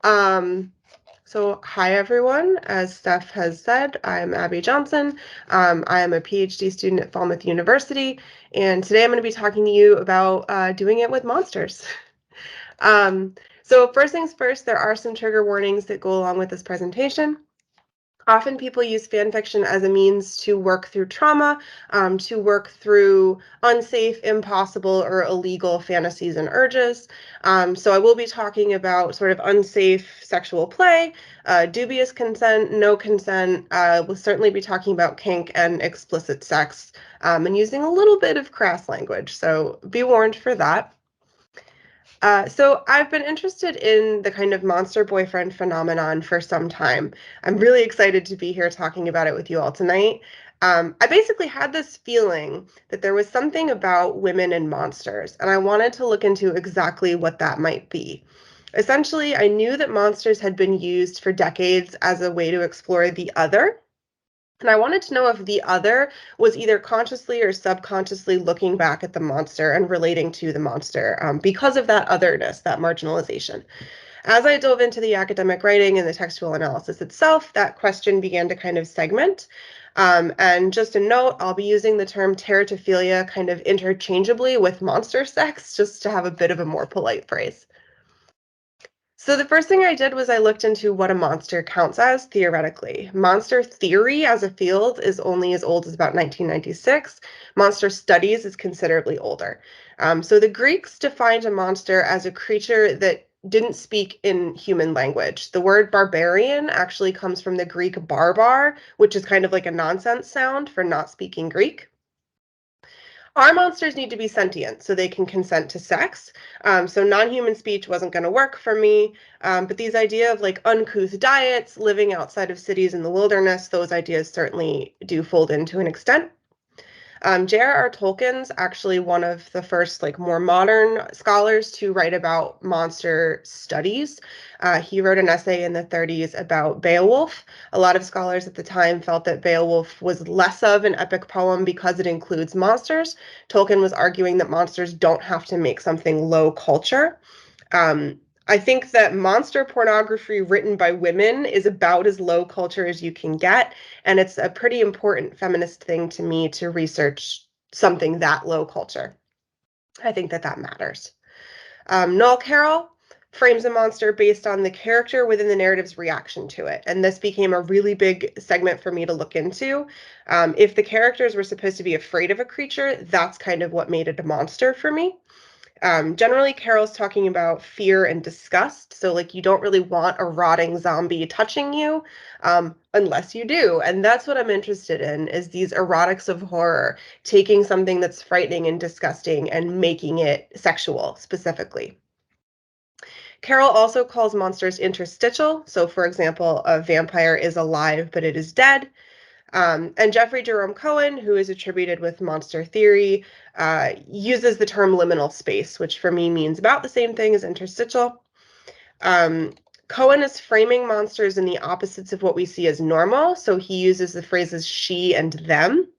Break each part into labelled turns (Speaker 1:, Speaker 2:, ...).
Speaker 1: So hi everyone, as Steph has said, I'm Abby Johnson. I am a PhD student at Falmouth University, and today I'm going to be talking to you about doing it with monsters. So first things first, there are some trigger warnings that go along with this presentation. Often people use fan fiction as a means to work through trauma, to work through unsafe, impossible, or illegal fantasies and urges. So I will be talking about sort of unsafe sexual play, dubious consent, no consent. We'll certainly be talking about kink and explicit sex, and using a little bit of crass language. So be warned for that. So I've been interested in the kind of monster boyfriend phenomenon for some time. I'm really excited to be here talking about it with you all tonight. I basically had this feeling that there was something about women and monsters, and I wanted to look into exactly what that might be. Essentially, I knew that monsters had been used for decades as a way to explore the other, and I wanted to know if the other was either consciously or subconsciously looking back at the monster and relating to the monster because of that otherness, that marginalization. As I dove into the academic writing and the textual analysis itself, that question began to kind of segment. And just a note, I'll be using the term teratophilia kind of interchangeably with monster sex, just to have a bit of a more polite phrase. So the first thing I did was I looked into what a monster counts as theoretically. Monster theory as a field is only as old as about 1996. Monster studies is considerably older. So the Greeks defined a monster as a creature that didn't speak in human language. The word barbarian actually comes from the Greek barbar, which is kind of like a nonsense sound for not speaking Greek. Our monsters need to be sentient so they can consent to sex. So non-human speech wasn't going to work for me. But these idea of like uncouth diets, living outside of cities in the wilderness, those ideas certainly do fold in to an extent. J.R.R. Tolkien's actually one of the first like more modern scholars to write about monster studies. He wrote an essay in the 30s about Beowulf. A lot of scholars at the time felt that Beowulf was less of an epic poem because it includes monsters. Tolkien was arguing that monsters don't have to make something low culture. I think that monster pornography written by women is about as low culture as you can get, and it's a pretty important feminist thing to me to research something that low culture. I think that that matters. Noel Carroll frames a monster based on the character within the narrative's reaction to it, and this became a really big segment for me to look into. If the characters were supposed to be afraid of a creature, that's kind of what made it a monster for me. Generally, Carol's talking about fear and disgust. So, like, you don't really want a rotting zombie touching you unless you do. And that's what I'm interested in, is these erotics of horror, taking something that's frightening and disgusting and making it sexual specifically. Carol also calls monsters interstitial. So, for example, a vampire is alive, but it is dead. And Jeffrey Jerome Cohen, who is attributed with monster theory, uses the term liminal space, which for me means about the same thing as interstitial. Cohen is framing monsters in the opposites of what we see as normal, so he uses the phrases she and them.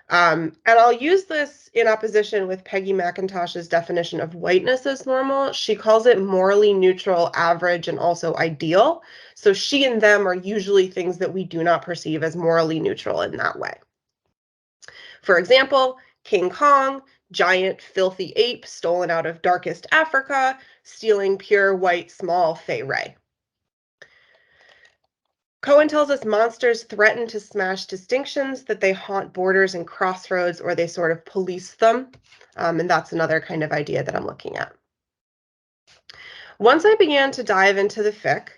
Speaker 1: And I'll use this in opposition with Peggy McIntosh's definition of whiteness as normal. She calls it morally neutral, average, and also ideal. So she and them are usually things that we do not perceive as morally neutral in that way. For example, King Kong, giant filthy ape stolen out of darkest Africa, stealing pure white small fey ray. Cohen tells us monsters threaten to smash distinctions, that they haunt borders and crossroads, or they sort of police them. And that's another kind of idea that I'm looking at. Once I began to dive into the fic,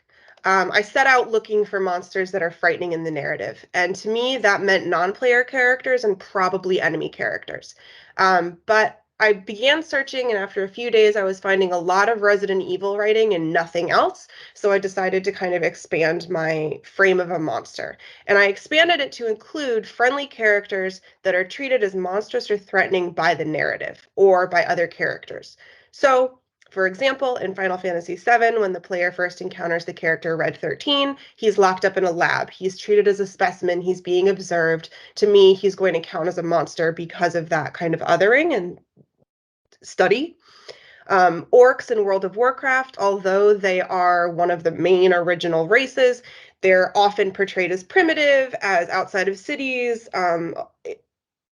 Speaker 1: I set out looking for monsters that are frightening in the narrative. And to me, that meant non-player characters and probably enemy characters. But I began searching, and after a few days, I was finding a lot of Resident Evil writing and nothing else. So I decided to kind of expand my frame of a monster. And I expanded it to include friendly characters that are treated as monstrous or threatening by the narrative or by other characters. So, for example, in Final Fantasy VII, when the player first encounters the character Red 13, he's locked up in a lab. He's treated as a specimen. He's being observed. To me, he's going to count as a monster because of that kind of othering and study. Orcs in World of Warcraft, although they are one of the main original races, they're often portrayed as primitive, as outside of cities.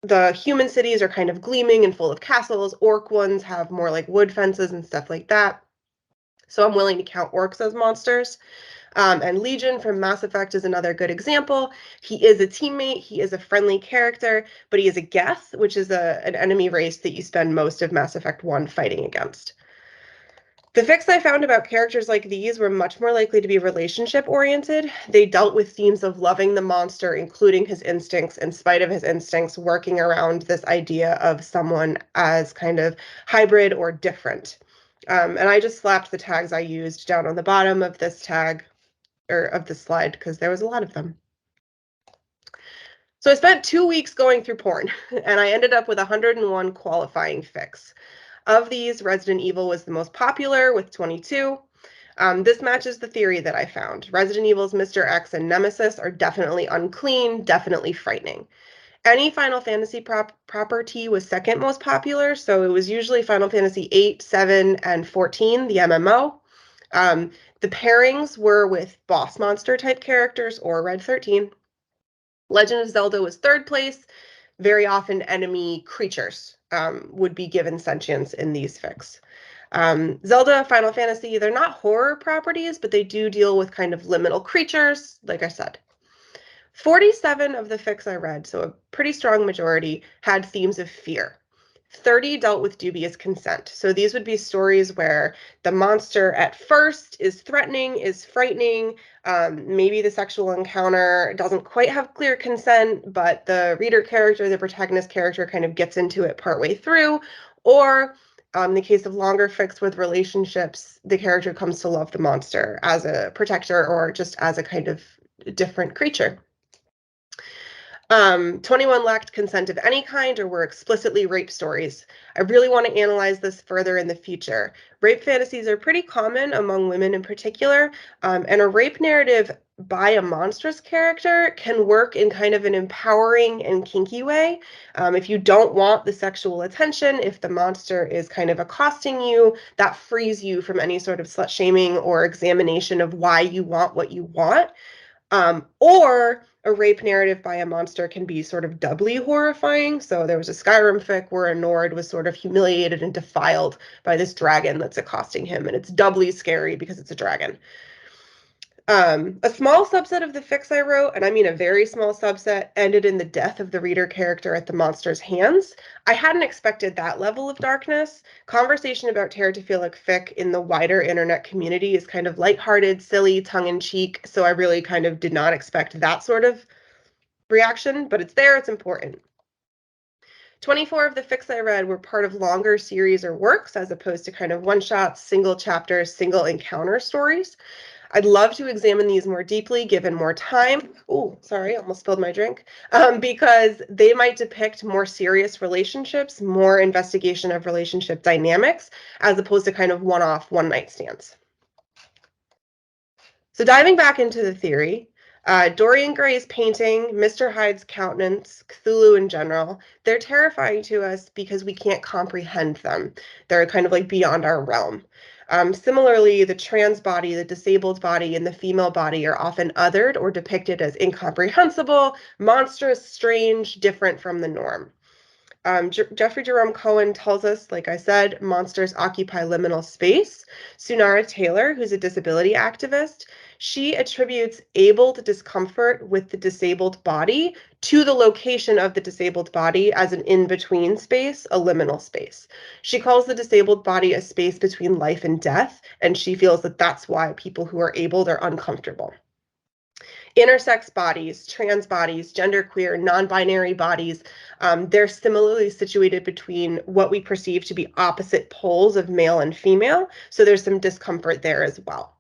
Speaker 1: The human cities are kind of gleaming and full of castles. Orc ones have more like wood fences and stuff like that. So I'm willing to count orcs as monsters. And Legion from Mass Effect is another good example. He is a teammate, he is a friendly character, but he is a Geth, which is an enemy race that you spend most of Mass Effect 1 fighting against. The fics I found about characters like these were much more likely to be relationship-oriented. They dealt with themes of loving the monster, including his instincts, in spite of his instincts, working around this idea of someone as kind of hybrid or different. And I just slapped the tags I used down on the bottom of this tag, or of the slide, because there was a lot of them. So I spent 2 weeks going through porn, and I ended up with 101 qualifying fics. Of these, Resident Evil was the most popular with 22. This matches the theory that I found. Resident Evil's Mr. X and Nemesis are definitely unclean, definitely frightening. Any Final Fantasy property was second most popular, so it was usually Final Fantasy 8, 7, and 14, the MMO. The pairings were with boss monster type characters or Red 13. Legend of Zelda was third place. Very often enemy creatures would be given sentience in these fics. Zelda, Final Fantasy, they're not horror properties, but they do deal with kind of liminal creatures, like I said. 47 of the fics I read, so a pretty strong majority, had themes of fear. 30 dealt with dubious consent. So these would be stories where the monster at first is threatening, is frightening. Maybe the sexual encounter doesn't quite have clear consent, but the reader character, the protagonist character, kind of gets into it partway through. Or in the case of longer fics with relationships, the character comes to love the monster as a protector or just as a kind of different creature. 21 lacked consent of any kind or were explicitly rape stories. I really want to analyze this further in the future. Rape fantasies are pretty common among women in particular, and a rape narrative by a monstrous character can work in kind of an empowering and kinky way. If you don't want the sexual attention, if the monster is kind of accosting you, that frees you from any sort of slut shaming or examination of why you want what you want. Or a rape narrative by a monster can be sort of doubly horrifying. So there was a Skyrim fic where a Nord was sort of humiliated and defiled by this dragon that's accosting him, and it's doubly scary because it's a dragon. A small subset of the fics I wrote, and I mean a very small subset, ended in the death of the reader character at the monster's hands. I hadn't expected that level of darkness. Conversation about teratophilia fic in the wider internet community is kind of lighthearted, silly, tongue-in-cheek, so I really kind of did not expect that sort of reaction, but it's there, it's important. 24 of the fics I read were part of longer series or works, as opposed to kind of one-shots, single chapters, single encounter stories. I'd love to examine these more deeply, given more time. Oh, sorry, almost spilled my drink. Because they might depict more serious relationships, more investigation of relationship dynamics, as opposed to kind of one-off, one-night stands. So diving back into the theory, Dorian Gray's painting, Mr. Hyde's countenance, Cthulhu in general, they're terrifying to us because we can't comprehend them. They're kind of like beyond our realm. Similarly, the trans body, the disabled body, and the female body are often othered or depicted as incomprehensible, monstrous, strange, different from the norm. Jeffrey Jerome Cohen tells us, like I said, monsters occupy liminal space. Sunara Taylor, who's a disability activist, she attributes abled discomfort with the disabled body to the location of the disabled body as an in-between space, a liminal space. She calls the disabled body a space between life and death, and she feels that that's why people who are abled are uncomfortable. Intersex bodies, trans bodies, genderqueer, non-binary bodies, they're similarly situated between what we perceive to be opposite poles of male and female, so there's some discomfort there as well.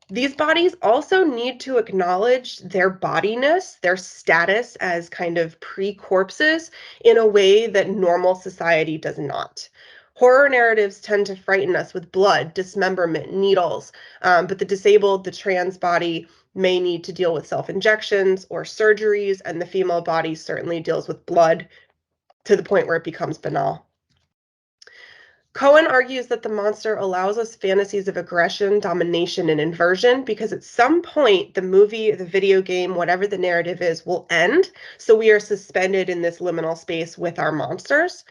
Speaker 1: These bodies also need to acknowledge their bodiness, their status as kind of pre-corpses in a way that normal society does not. Horror narratives tend to frighten us with blood, dismemberment, needles, but the disabled, the trans body may need to deal with self-injections or surgeries, and the female body certainly deals with blood to the point where it becomes banal. Cohen argues that the monster allows us fantasies of aggression, domination, and inversion because at some point the movie, the video game, whatever the narrative is, will end. So we are suspended in this liminal space with our monsters.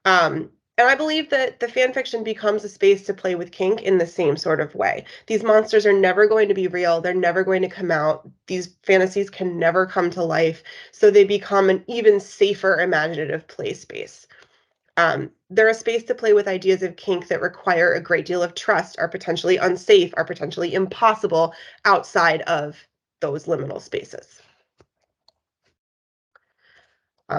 Speaker 1: And I believe that the fan fiction becomes a space to play with kink in the same sort of way. These monsters are never going to be real. They're never going to come out. These fantasies can never come to life. So they become an even safer imaginative play space. They're a space to play with ideas of kink that require a great deal of trust, are potentially unsafe, are potentially impossible outside of those liminal spaces.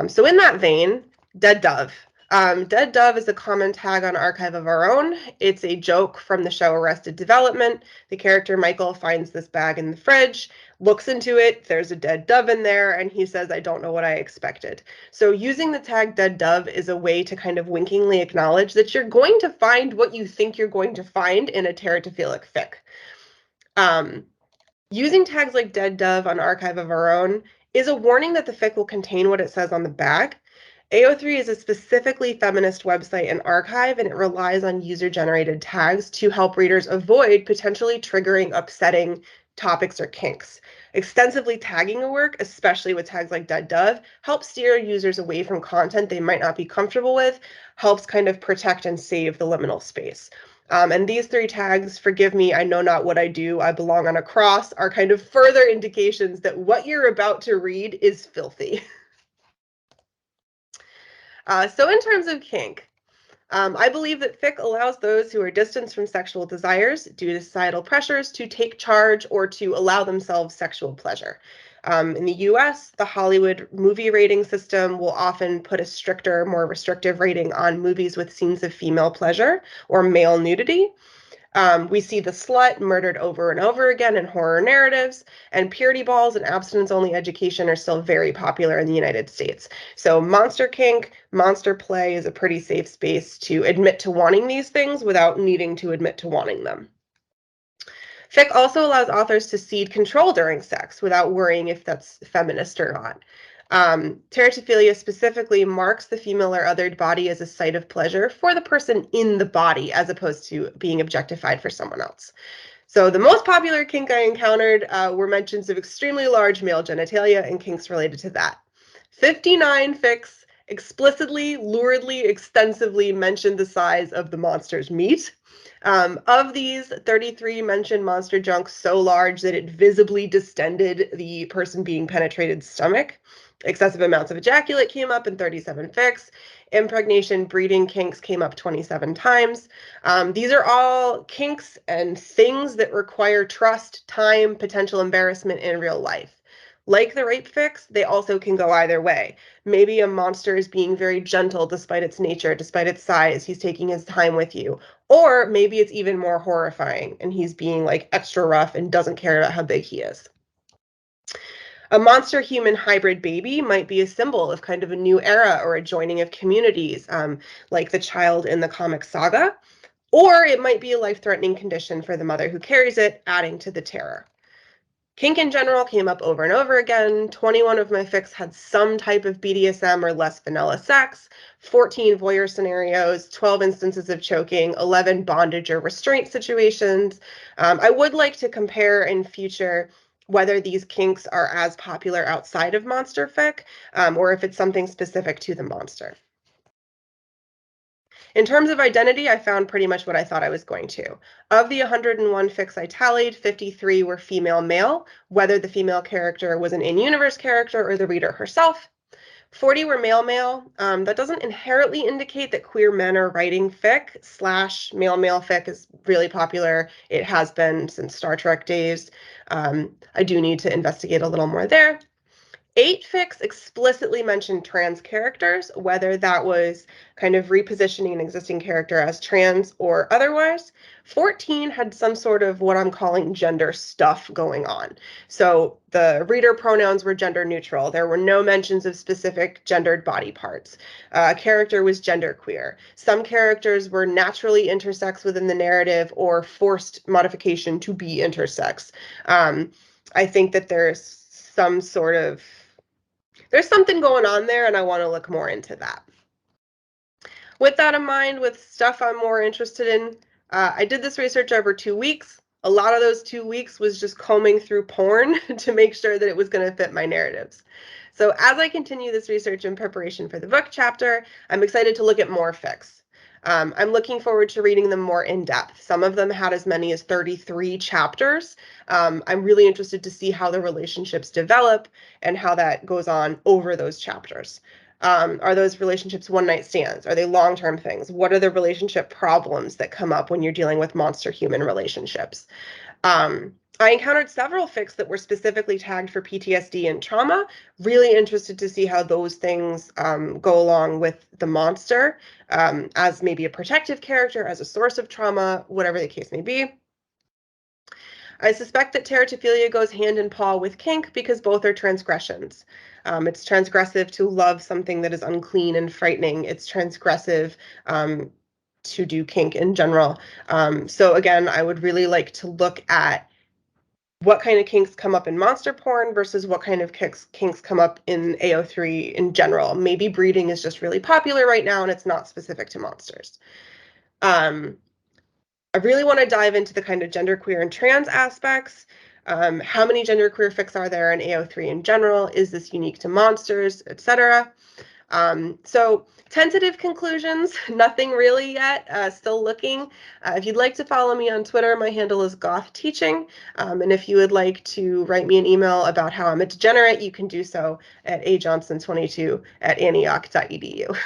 Speaker 1: So in that vein, Dead Dove. Dead Dove is a common tag on Archive of Our Own. It's a joke from the show Arrested Development. The character Michael finds this bag in the fridge, looks into it, there's a dead dove in there, and he says, I don't know what I expected. So using the tag Dead Dove is a way to kind of winkingly acknowledge that you're going to find what you think you're going to find in a teratophilic fic. Using tags like Dead Dove on Archive of Our Own is a warning that the fic will contain what it says on the bag. AO3 is a specifically feminist website and archive, and it relies on user-generated tags to help readers avoid potentially triggering, upsetting topics or kinks. Extensively tagging a work, especially with tags like Dead Dove, helps steer users away from content they might not be comfortable with, helps kind of protect and save the liminal space. And these three tags, forgive me, I know not what I do, I belong on a cross, are kind of further indications that what you're about to read is filthy. So in terms of kink, I believe that fic allows those who are distanced from sexual desires due to societal pressures to take charge or to allow themselves sexual pleasure. In the US, the Hollywood movie rating system will often put a stricter, more restrictive rating on movies with scenes of female pleasure or male nudity. We see the slut murdered over and over again in horror narratives, and purity balls and abstinence-only education are still very popular in the United States. So monster kink, monster play is a pretty safe space to admit to wanting these things without needing to admit to wanting them. Fic also allows authors to cede control during sex without worrying if that's feminist or not. Teratophilia specifically marks the female or othered body as a site of pleasure for the person in the body as opposed to being objectified for someone else. So the most popular kink I encountered were mentions of extremely large male genitalia and kinks related to that. 59 fics explicitly, luridly, extensively mentioned the size of the monster's meat. Of these, 33 mentioned monster junk so large that it visibly distended the person being penetrated's stomach. Excessive amounts of ejaculate came up in 37 fics. Impregnation, breeding kinks came up 27 times. These are all kinks and things that require trust, time, potential embarrassment in real life. Like the rape fics, they also can go either way. Maybe a monster is being very gentle despite its nature, despite its size. He's taking his time with you. Or maybe it's even more horrifying and he's being like extra rough and doesn't care about how big he is. A monster human hybrid baby might be a symbol of kind of a new era or a joining of communities, like the child in the comic saga. Or it might be a life-threatening condition for the mother who carries it, adding to the terror. Kink in general came up over and over again. 21 of my fics had some type of BDSM or less vanilla sex, 14 voyeur scenarios, 12 instances of choking, 11 bondage or restraint situations. I would like to compare in future whether these kinks are as popular outside of monster fic, or if it's something specific to the monster. In terms of identity, I found pretty much what I thought I was going to. Of the 101 fics I tallied, 53 were female-male, whether the female character was an in-universe character or the reader herself. 40 were male-male. That doesn't inherently indicate that queer men are writing fic. Slash male-male fic is really popular. It has been since Star Trek days. I do need to investigate a little more there. 8 fics explicitly mentioned trans characters, whether that was kind of repositioning an existing character as trans or otherwise. 14 had some sort of what I'm calling gender stuff going on. So the reader pronouns were gender neutral. There were no mentions of specific gendered body parts. A character was genderqueer. Some characters were naturally intersex within the narrative or forced modification to be intersex. I think that there's something going on there, and I want to look more into that. With that in mind, with stuff I'm more interested in, I did this research over 2 weeks. A lot of those 2 weeks was just combing through porn to make sure that it was going to fit my narratives. So as I continue this research in preparation for the book chapter, I'm excited to look at more fics. I'm looking forward to reading them more in depth. Some of them had as many as 33 chapters. I'm really interested to see how the relationships develop and how that goes on over those chapters. Are those relationships one-night stands? Are they long-term things? What are the relationship problems that come up when you're dealing with monster-human relationships? I encountered several fics that were specifically tagged for PTSD and trauma. Really interested to see how those things go along with the monster as maybe a protective character, as a source of trauma, whatever the case may be. I suspect that teratophilia goes hand in paw with kink because both are transgressions. It's transgressive to love something that is unclean and frightening. It's transgressive to do kink in general. So again, I would really like to look at what kind of kinks come up in monster porn versus what kind of kinks come up in AO3 in general. Maybe breeding is just really popular right now and it's not specific to monsters. I really want to dive into the kind of genderqueer and trans aspects. How many genderqueer fics are there in AO3 in general? Is this unique to monsters, etc.? So tentative conclusions, nothing really yet, still looking. If you'd like to follow me on Twitter, my handle is gothteaching. And if you would like to write me an email about how I'm a degenerate, you can do so at ajohnson22@antioch.edu.